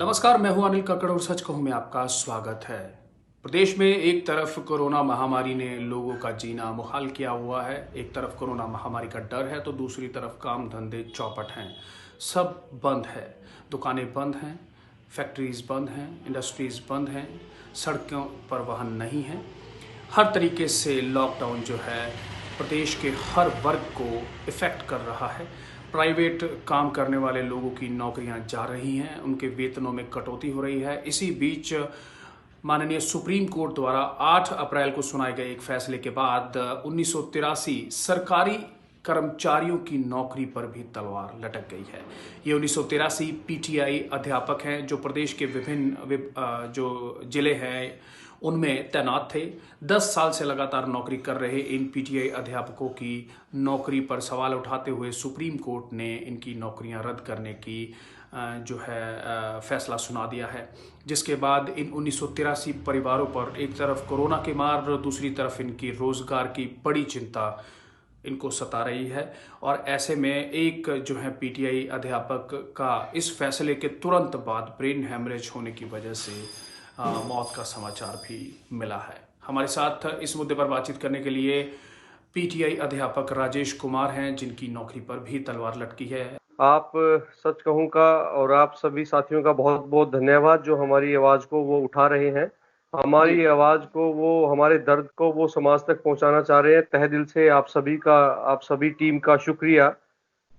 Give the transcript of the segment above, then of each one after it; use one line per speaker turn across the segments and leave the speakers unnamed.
नमस्कार, मैं हूं अनिल कक्कड़ और सच कहूं में आपका स्वागत है। प्रदेश में एक तरफ कोरोना महामारी ने लोगों का जीना मुहाल किया हुआ है। एक तरफ कोरोना महामारी का डर है तो दूसरी तरफ काम धंधे चौपट हैं। सब बंद है, दुकानें बंद हैं, फैक्ट्रीज बंद हैं, इंडस्ट्रीज बंद हैं, सड़कों पर वाहन नहीं हैं। हर तरीके से लॉकडाउन जो है प्रदेश के हर वर्ग को इफ़ेक्ट कर रहा है। प्राइवेट काम करने वाले लोगों की नौकरियां जा रही हैं, उनके वेतनों में कटौती हो रही है। इसी बीच माननीय सुप्रीम कोर्ट द्वारा 8 अप्रैल को सुनाए गए एक फैसले के बाद 1983 सरकारी कर्मचारियों की नौकरी पर भी तलवार लटक गई है। ये 1983 पीटीआई अध्यापक हैं जो प्रदेश के विभिन्न जो जिले हैं उनमें तैनात थे। 10 साल से लगातार नौकरी कर रहे इन पीटीआई अध्यापकों की नौकरी पर सवाल उठाते हुए सुप्रीम कोर्ट ने इनकी नौकरियां रद्द करने की जो है फैसला सुना दिया है। जिसके बाद इन 1983 परिवारों पर एक तरफ कोरोना के मार, दूसरी तरफ इनकी रोजगार की बड़ी चिंता इनको सता रही है। और ऐसे में एक जो है पीटीआई अध्यापक का इस फैसले के तुरंत बाद ब्रेन हैमरेज होने की वजह से मौत का समाचार भी मिला है। हमारे साथ इस मुद्दे पर बातचीत करने के लिए पीटीआई अध्यापक राजेश कुमार हैं जिनकी नौकरी पर भी तलवार लटकी है।
आप सच कहूँ का और आप सभी साथियों का बहुत बहुत धन्यवाद जो हमारी आवाज को वो उठा रहे हैं।
जी।
हमारी आवाज को वो, हमारे दर्द को वो समाज तक पहुंचाना चाह रहे हैं। तहे दिल से आप सभी का, आप सभी टीम का शुक्रिया।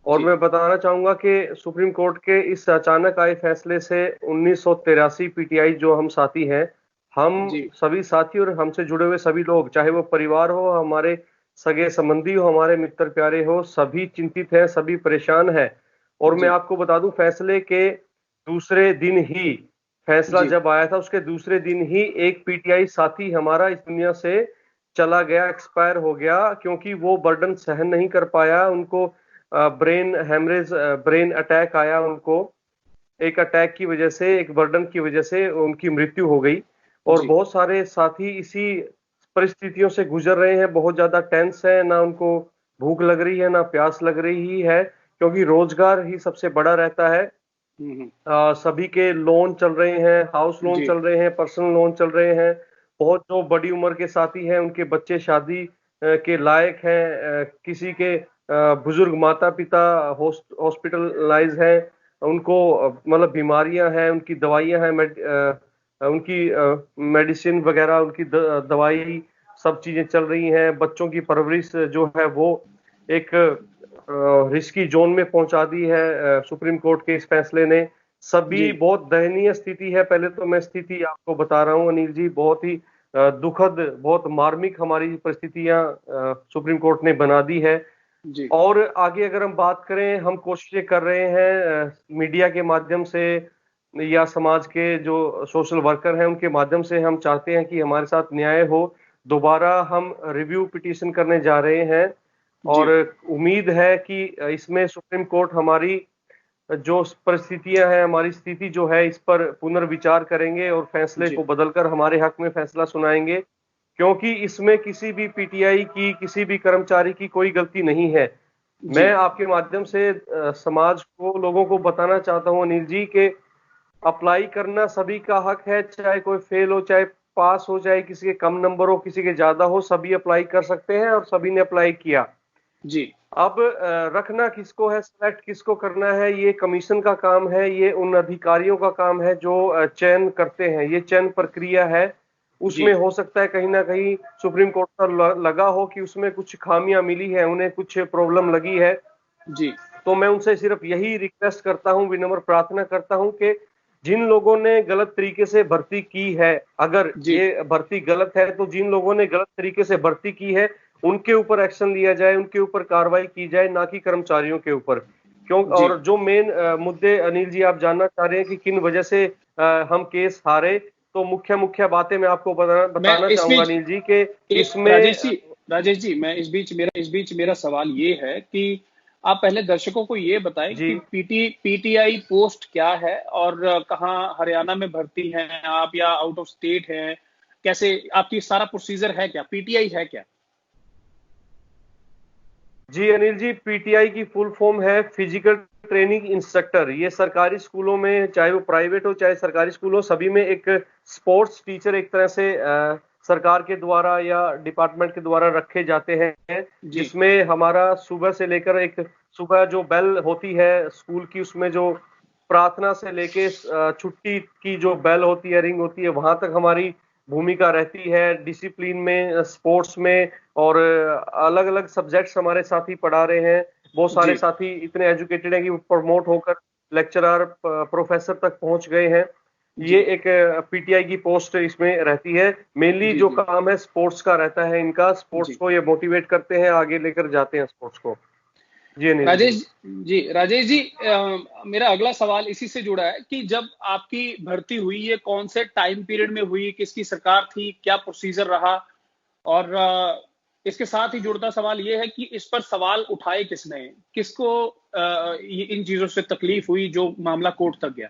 और
जी।
मैं बताना चाहूंगा कि सुप्रीम कोर्ट के इस अचानक आए फैसले से 1983 पीटीआई जो हम साथी हैं, हम
जी।
सभी साथी और हमसे जुड़े हुए सभी लोग, चाहे वो परिवार हो, हमारे सगे संबंधी हो, हमारे मित्र प्यारे हो, सभी चिंतित हैं, सभी परेशान हैं। और मैं
जी।
आपको बता दूं, फैसले के दूसरे दिन ही, फैसला
जी।
जब आया था उसके दूसरे दिन ही एक पीटीआई साथी हमारा इस दुनिया से चला गया, एक्सपायर हो गया, क्योंकि वो बर्डन सहन नहीं कर पाया। उनको ब्रेन हेमरेज, ब्रेन अटैक आया उनको। एक अटैक की वजह से, एक बर्डन की वजह से उनकी मृत्यु हो गई। और
जी।
बहुत सारे साथी इसी परिस्थितियों से गुजर रहे हैं, बहुत ज्यादा टेंस है, ना उनको भूख लग रही है, ना प्यास लग रही है, क्योंकि रोजगार ही सबसे बड़ा रहता है।
हम्म।
सभी के लोन चल रहे हैं, हाउस लोन
जी।
चल रहे हैं, पर्सनल लोन चल रहे हैं। बहुत जो बड़ी उम्र के साथी हैं उनके बच्चे शादी के लायक हैं, किसी के बुजुर्ग माता पिता हॉस्पिटलाइज हैं, उनको मतलब बीमारियां हैं, उनकी दवाइयां हैं, उनकी मेडिसिन वगैरह, उनकी दवाई, सब चीजें चल रही हैं। बच्चों की परवरिश जो है वो एक रिस्की जोन में पहुंचा दी है सुप्रीम कोर्ट के इस फैसले ने।
जी।
सभी बहुत दयनीय स्थिति है। पहले तो मैं स्थिति आपको बता रहा हूं अनिल जी, बहुत ही दुखद, बहुत मार्मिक हमारी परिस्थितियां सुप्रीम कोर्ट ने बना दी है।
जी।
और आगे अगर हम बात करें, हम कोशिशें कर रहे हैं मीडिया के माध्यम से या समाज के जो सोशल वर्कर हैं उनके माध्यम से, हम चाहते हैं कि हमारे साथ न्याय हो। दोबारा हम रिव्यू पिटीशन करने जा रहे हैं
जी।
और उम्मीद है कि इसमें सुप्रीम कोर्ट हमारी जो परिस्थितियां हैं, हमारी स्थिति जो है, इस पर पुनर्विचार करेंगे और फैसले
जी।
को बदलकर हमारे हक में फैसला सुनाएंगे। क्योंकि इसमें किसी भी पीटीआई की, किसी भी कर्मचारी की कोई गलती नहीं है।
जी।
मैं आपके माध्यम से समाज को, लोगों को बताना चाहता हूं अनिल जी के अप्लाई करना सभी का हक है, चाहे कोई फेल हो, चाहे पास हो, चाहे किसी के कम नंबर हो, किसी के ज्यादा हो, सभी अप्लाई कर सकते हैं और सभी ने अप्लाई किया।
जी।
अब रखना किसको है, सेलेक्ट किसको करना है, ये कमीशन का काम है, ये उन अधिकारियों का काम है जो चयन करते हैं। ये चयन प्रक्रिया है,
जी।
उसमें हो सकता है कहीं ना कहीं सुप्रीम कोर्ट पर लगा हो कि उसमें कुछ खामियां मिली है, उन्हें कुछ प्रॉब्लम लगी है।
जी।
तो मैं उनसे सिर्फ यही रिक्वेस्ट करता हूं, विनम्र प्रार्थना करता हूं कि जिन लोगों ने गलत तरीके से भर्ती की है, अगर
जी।
ये भर्ती गलत है, तो जिन लोगों ने गलत तरीके से भर्ती की है उनके ऊपर एक्शन लिया जाए, उनके ऊपर कार्रवाई की जाए, ना कि कर्मचारियों के ऊपर। क्यों?
जी।
और जो मेन मुद्दे अनिल जी आप जानना चाह रहे हैं कि किन वजह से हम केस हारे, तो मुख्य मुख्य बातें मैं आपको
मैं
बताना
इस
चाहूंगा
बीच
अनिल जी के इसमें
राजेश जी, मैं इस बीच मेरा सवाल ये है कि आप पहले दर्शकों को ये बताएं
जी।
कि पीटीआई पोस्ट क्या है और कहाँ हरियाणा में भर्ती हैं आप या आउट ऑफ स्टेट हैं, कैसे आपकी सारा प्रोसीजर है, क्या पीटीआई है क्या?
जी अनिल जी, पीटीआई की फुल फॉर्म है फिजिकल ट्रेनिंग इंस्ट्रक्टर, ये सरकारी स्कूलों में, चाहे वो प्राइवेट हो चाहे सरकारी स्कूल हो, सभी में एक स्पोर्ट्स टीचर एक तरह से सरकार के द्वारा या डिपार्टमेंट के द्वारा रखे जाते हैं,
जी
जिसमें हमारा सुबह से लेकर एक सुबह जो बेल होती है स्कूल की, उसमें जो प्रार्थना से लेके छुट्टी की जो बेल होती है, रिंग होती है, वहां तक हमारी भूमिका रहती है। डिसिप्लिन में, स्पोर्ट्स में, और अलग अलग सब्जेक्ट्स हमारे साथी पढ़ा रहे हैं। बहुत सारे
जी
साथी इतने एजुकेटेड हैं कि वो प्रमोट होकर लेक्चरर, प्रोफेसर तक पहुंच गए हैं।
जी
ये एक पीटीआई की पोस्ट इसमें रहती है। मेनली
जी
जो
जी
काम है स्पोर्ट्स का रहता है इनका, स्पोर्ट्स
जी
को ये मोटिवेट करते हैं, आगे लेकर जाते हैं स्पोर्ट्स को। जी अनिल जी।
राजेश राजेश जी, मेरा अगला सवाल इसी से जुड़ा है कि जब आपकी भर्ती हुई, ये कौन से टाइम पीरियड में हुई, किसकी सरकार थी, क्या प्रोसीजर रहा, और इसके साथ ही जुड़ता सवाल ये है कि इस पर सवाल उठाए किसने, किसको इन चीजों से तकलीफ हुई जो मामला कोर्ट तक गया।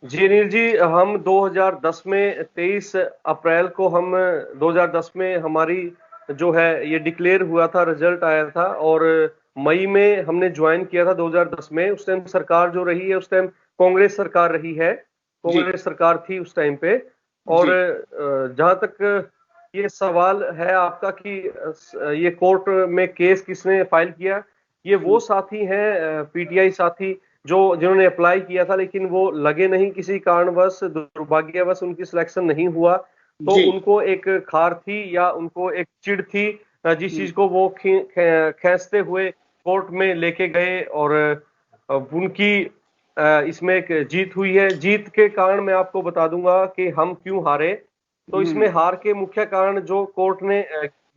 जी अनिल जी, हम 2010 में 23 अप्रैल को हम 2010 में हमारी जो है ये डिक्लेयर हुआ था, रिजल्ट आया था, और मई में हमने ज्वाइन किया था 2010 में। उस टाइम सरकार जो रही है, उस टाइम कांग्रेस सरकार रही है,
जी
कांग्रेस सरकार थी उस टाइम पे। और
जी
जहां तक ये सवाल है आपका कि ये कोर्ट में केस किसने फाइल किया, ये वो साथी हैं, पीटीआई साथी, जो जिन्होंने अप्लाई किया था लेकिन वो लगे नहीं, किसी कारणवश दुर्भाग्यवश उनकी सिलेक्शन नहीं हुआ। तो
जी
उनको एक खार थी या उनको एक चिढ़ थी, जिस चीज को वो खींचते हुए कोर्ट में लेके गए, और उनकी इसमें एक जीत हुई है। जीत के कारण मैं आपको बता दूंगा कि हम क्यों हारे। तो इसमें हार के मुख्य कारण जो कोर्ट ने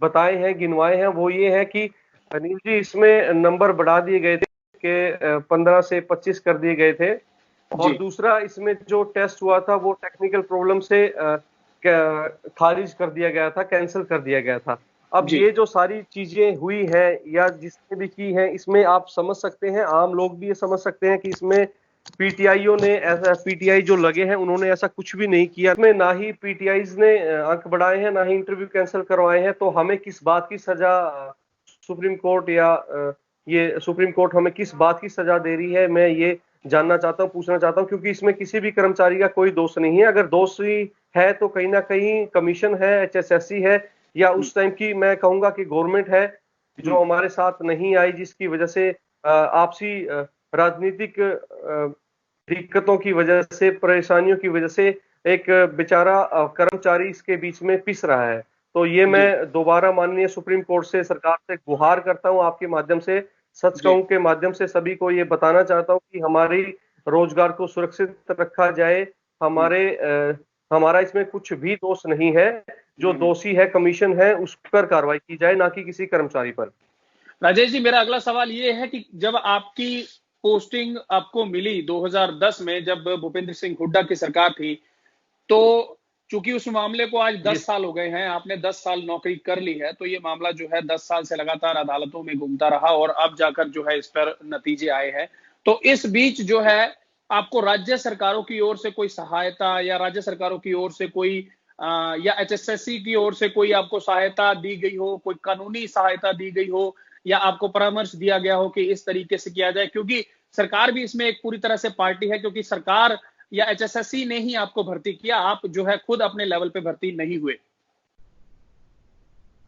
बताए हैं, गिनवाए हैं, वो ये है कि अनिल जी, इसमें नंबर बढ़ा दिए गए थे कि 15 से 25 कर दिए गए थे। और
जी
दूसरा, इसमें जो टेस्ट हुआ था वो टेक्निकल प्रॉब्लम से खारिज कर दिया गया था, कैंसिल कर दिया गया था। अब
जी
ये जो सारी चीजें हुई हैं या जिसने भी की हैं, इसमें आप समझ सकते हैं, आम लोग भी ये समझ सकते हैं कि इसमें पीटीआईओ ने ऐसा, पीटीआई जो लगे हैं उन्होंने ऐसा कुछ भी नहीं किया। इसमें ना ही पीटीआईज ने अंक बढ़ाए हैं, ना ही इंटरव्यू कैंसिल करवाए हैं। तो हमें किस बात की सजा सुप्रीम कोर्ट या ये सुप्रीम कोर्ट हमें किस बात की सजा दे रही है, मैं ये जानना चाहता हूँ, पूछना चाहता हूँ, क्योंकि इसमें किसी भी कर्मचारी का कोई दोष नहीं है। अगर दोषी है तो कहीं ना कहीं कमीशन है, एचएसएससी है, या उस टाइम की मैं कहूंगा कि गवर्नमेंट है, जो हमारे साथ नहीं आई, जिसकी वजह से आपसी राजनीतिक दिक्कतों की वजह से, परेशानियों की वजह से एक बेचारा कर्मचारी इसके बीच में पिस रहा है। तो ये
जी
मैं दोबारा माननीय सुप्रीम कोर्ट से, सरकार से गुहार करता हूं, आपके माध्यम से, सच
जी
कहूं के माध्यम से सभी को ये बताना चाहता हूं कि हमारी रोजगार को सुरक्षित रखा जाए। हमारे हमारा इसमें कुछ भी दोष नहीं है। जो दोषी है, कमीशन है, उस पर कार्रवाई की जाए, ना कि किसी कर्मचारी पर।
राजेश जी, मेरा अगला सवाल ये है कि जब आपकी पोस्टिंग आपको मिली 2010 में, जब भूपेंद्र सिंह हुड्डा की सरकार थी, तो चूंकि उस मामले को आज
जी
10 साल हो गए हैं, आपने 10 साल नौकरी कर ली है, तो ये मामला जो है 10 साल से लगातार अदालतों में घूमता रहा और अब जाकर जो है इस पर नतीजे आए हैं। तो इस बीच जो है आपको राज्य सरकारों की ओर से कोई सहायता, या राज्य सरकारों की ओर से कोई या एचएसएससी की ओर से कोई आपको सहायता दी गई हो, कोई कानूनी सहायता दी गई हो, या आपको परामर्श दिया गया हो कि इस तरीके से किया जाए, क्योंकि सरकार भी इसमें एक पूरी तरह से पार्टी है, क्योंकि सरकार या एचएसएससी ने ही आपको भर्ती किया, आप जो है खुद अपने लेवल पे भर्ती नहीं हुए।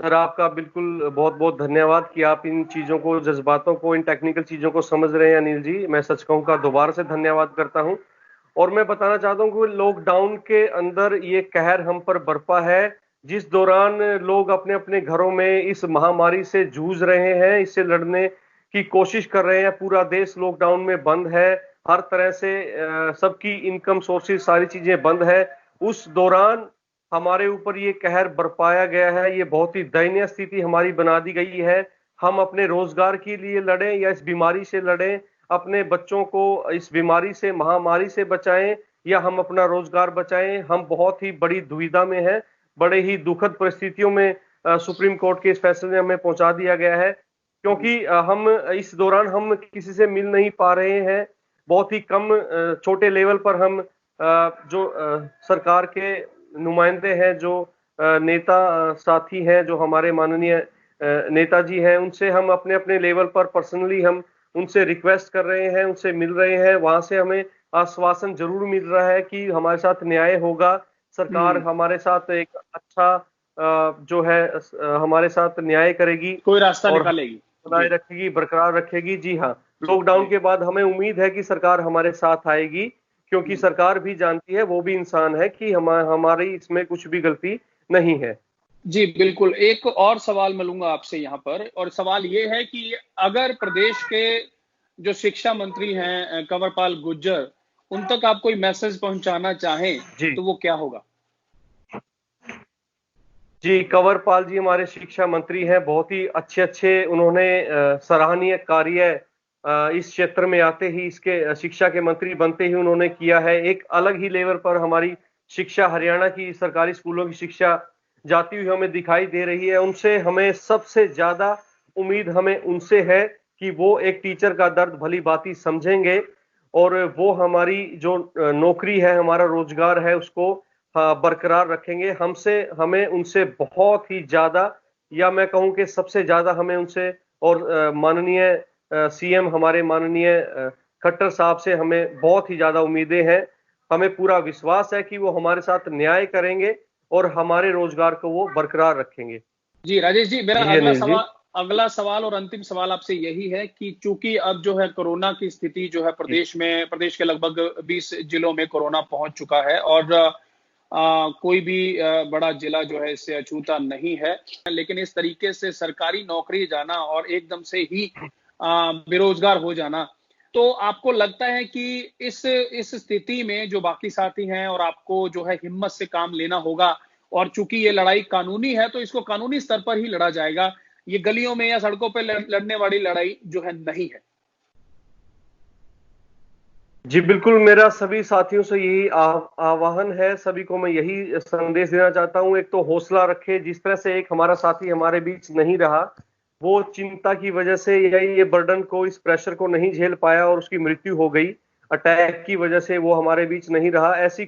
सर, आपका बिल्कुल बहुत बहुत धन्यवाद कि आप इन चीजों को, जज्बातों को, इन टेक्निकल चीजों को समझ रहे हैं अनिल जी। मैं सच कहूं का दोबारा से धन्यवाद करता हूं। और मैं बताना चाहता हूं कि लॉकडाउन के अंदर ये कहर हम पर बरपा है, जिस दौरान लोग अपने अपने घरों में इस महामारी से जूझ रहे हैं, इससे लड़ने की कोशिश कर रहे हैं। पूरा देश लॉकडाउन में बंद है, हर तरह से सबकी इनकम सोर्सेज, सारी चीजें बंद है। उस दौरान हमारे ऊपर ये कहर बरपाया गया है, ये बहुत ही दयनीय स्थिति हमारी बना दी गई है। हम अपने रोजगार के लिए लड़ें या इस बीमारी से लड़ें, अपने बच्चों को इस बीमारी से, महामारी से बचाएं, या हम अपना रोजगार बचाएं, हम बहुत ही बड़ी दुविधा में हैं। बड़े ही दुखद परिस्थितियों में सुप्रीम कोर्ट के इस फैसले ने हमें पहुंचा दिया गया है, क्योंकि हम इस दौरान हम किसी से मिल नहीं पा रहे हैं। बहुत ही कम छोटे लेवल पर हम जो सरकार के नुमाइंदे हैं, जो नेता साथी हैं, जो हमारे माननीय नेताजी हैं, उनसे हम अपने अपने लेवल पर पर्सनली हम उनसे रिक्वेस्ट कर रहे हैं, उनसे मिल रहे हैं। वहां से हमें आश्वासन जरूर मिल रहा है कि हमारे साथ न्याय होगा, सरकार हमारे साथ एक अच्छा जो है हमारे साथ न्याय करेगी,
कोई रास्ता
और
निकालेगी,
बनाए रखेगी, बरकरार रखेगी। जी हाँ, लॉकडाउन के बाद हमें उम्मीद है कि सरकार हमारे साथ आएगी, क्योंकि सरकार भी जानती है, वो भी इंसान है, कि हमारी इसमें कुछ भी गलती नहीं है।
जी बिल्कुल। एक और सवाल मैं लूंगा आपसे यहाँ पर, और सवाल ये है कि अगर प्रदेश के जो शिक्षा मंत्री हैं कंवरपाल गुर्जर, उन तक आप कोई मैसेज पहुंचाना चाहें तो वो क्या होगा?
जी, कंवरपाल जी हमारे शिक्षा मंत्री हैं, बहुत ही अच्छे उन्होंने सराहनीय कार्य इस क्षेत्र में आते ही, इसके शिक्षा के मंत्री बनते ही उन्होंने किया है। एक अलग ही लेवल पर हमारी शिक्षा, हरियाणा की सरकारी स्कूलों की शिक्षा जाती हुई हमें दिखाई दे रही है। उनसे हमें सबसे ज्यादा उम्मीद हमें उनसे है कि वो एक टीचर का दर्द भली भांति समझेंगे, और वो हमारी जो नौकरी है, हमारा रोजगार है, उसको बरकरार रखेंगे। हमें उनसे बहुत ही ज्यादा, या मैं कहूं कि सबसे ज्यादा हमें उनसे, और माननीय सीएम हमारे माननीय खट्टर साहब से हमें बहुत ही ज्यादा उम्मीदें हैं। हमें पूरा विश्वास है कि वो हमारे साथ न्याय करेंगे और हमारे रोजगार को वो बरकरार रखेंगे।
जी राजेश जी, मेरा
जी,
अगला सवाल और अंतिम सवाल आपसे यही है कि चूंकि अब जो है कोरोना की स्थिति जो है प्रदेश के लगभग 20 जिलों में कोरोना पहुंच चुका है, और कोई भी बड़ा जिला जो है इससे अछूता नहीं है, लेकिन इस तरीके से सरकारी नौकरी जाना और एकदम से ही बेरोजगार हो जाना, तो आपको लगता है कि इस स्थिति में जो बाकी साथी हैं और आपको जो है हिम्मत से काम लेना होगा, और चूंकि ये लड़ाई कानूनी है तो इसको कानूनी स्तर पर ही लड़ा जाएगा, ये गलियों में या सड़कों पर लड़ने वाली लड़ाई जो है नहीं है?
जी बिल्कुल, मेरा सभी साथियों से यही आह्वान है, सभी को मैं यही संदेश देना चाहता हूं। एक तो हौसला रखे, जिस तरह से एक हमारा साथी हमारे बीच नहीं रहा, वो चिंता की वजह से या ये बर्डन को, इस प्रेशर को नहीं झेल पाया और उसकी मृत्यु हो गई, अटैक की वजह से वो हमारे बीच नहीं रहा। ऐसा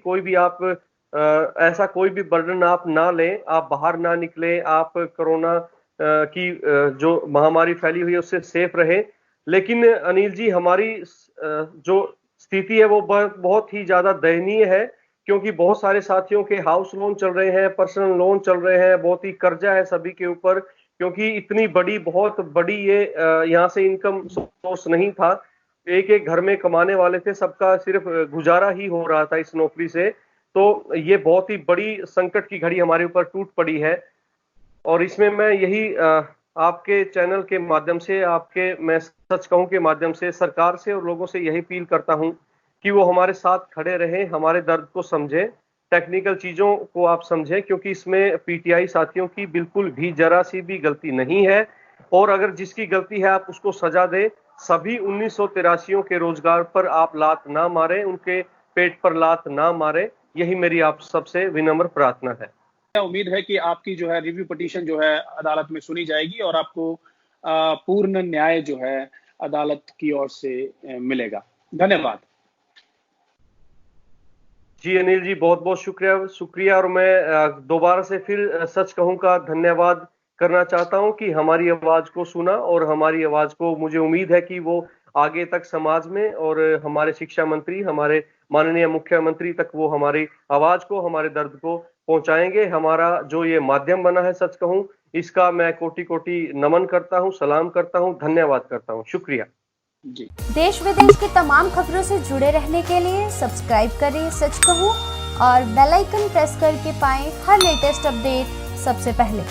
कोई भी बर्डन आप ना लें, आप बाहर ना निकलें, आप कोरोना की जो महामारी फैली हुई है उससे सेफ रहें। लेकिन अनिल जी, हमारी जो स्थिति है वो बहुत ही ज्यादा दयनीय है, क्योंकि बहुत सारे साथियों के हाउस लोन चल रहे हैं, पर्सनल लोन चल रहे हैं, बहुत ही कर्जा है सभी के ऊपर, क्योंकि इतनी बहुत बड़ी ये यहाँ से इनकम सोर्स नहीं था। एक घर में कमाने वाले थे, सबका सिर्फ गुजारा ही हो रहा था इस नौकरी से। तो ये बहुत ही बड़ी संकट की घड़ी हमारे ऊपर टूट पड़ी है, और इसमें मैं यही आपके चैनल के माध्यम से, मैं सच कहूं के माध्यम से सरकार से और लोगों से यही अपील करता हूं कि वो हमारे साथ खड़े रहें, हमारे दर्द को समझें, टेक्निकल चीजों को आप समझें, क्योंकि इसमें पीटीआई साथियों की बिल्कुल भी जरा सी भी गलती नहीं है, और अगर जिसकी गलती है आप उसको सजा दें। सभी 1983 के रोजगार पर आप लात ना मारें, उनके पेट पर लात ना मारें, यही मेरी आप सबसे विनम्र प्रार्थना है।
उम्मीद है कि आपकी जो है रिव्यू पिटीशन जो है अदालत में सुनी जाएगी और आपको पूर्ण न्याय जो है अदालत की ओर से मिलेगा। धन्यवाद।
जी अनिल जी, बहुत बहुत शुक्रिया, और मैं दोबारा से फिर सच कहूं का धन्यवाद करना चाहता हूं कि हमारी आवाज को सुना, और हमारी आवाज को, मुझे उम्मीद है कि वो आगे तक समाज में, और हमारे शिक्षा मंत्री, हमारे माननीय मुख्यमंत्री तक वो हमारी आवाज को, हमारे दर्द को पहुंचाएंगे। हमारा जो ये माध्यम बना है, सच कहूं, इसका मैं कोटि कोटि नमन करता हूं, सलाम करता हूं, धन्यवाद करता हूं। शुक्रिया
जी।
देश विदेश की तमाम खबरों से जुड़े रहने के लिए सब्सक्राइब करें सच कहूं, और बेल आइकन प्रेस करके पाएं हर लेटेस्ट अपडेट सबसे पहले।